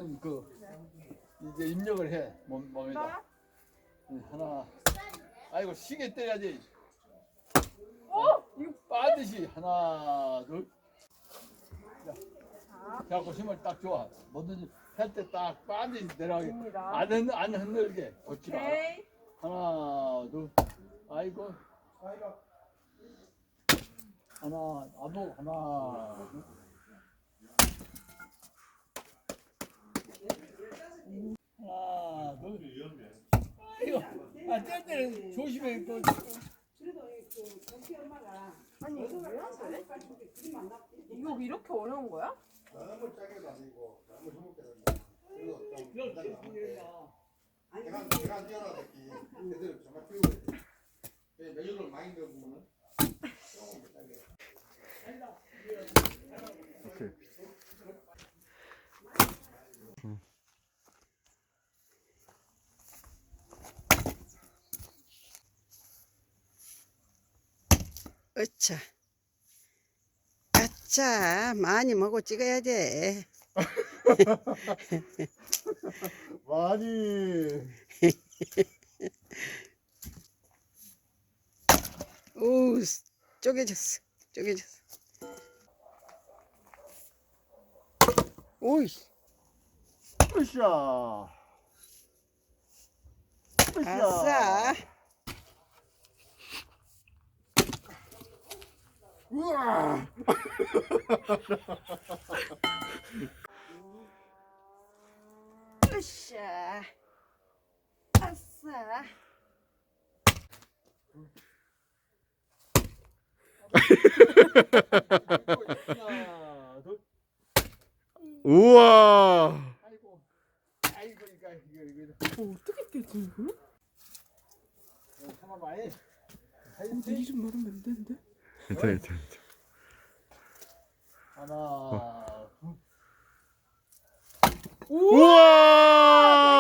너는 그 이제 입력을 해 몸에다. 하나. 아이고 시계 때려야지. 이거 빠듯이 하나 둘. 자, 힘을 딱 줘. 뭐든지 할 때 딱 빠듯이 내려가게. 안 흔들게. 걷지 마. 하나 둘. 아이고. 하나 아무 하나 둘. 하나 둘. 이거 뗄 때는 조심해. 또. 아니 이거 이거 이렇게 어려운 거야? 너무 짜게도 아니고 너무 힘들게 계란 띄어라 새끼 애들 정말 키우고 메뉴를 많이 넣으면 조금 짜게 으차. 아차, 많이 먹고 찍어야 돼. 많이 오, 쪼개졌어. 쪼개졌어. 오이, 으쌰 아싸. 우와 으쌰. 아싸. 하나 둘. 우와 아이고. 아이고 이거. 어떻게 깨지 이거? 한번 봐야. 근데 이름 말하면 안 되는데? 괜찮아 하나 둘. 우와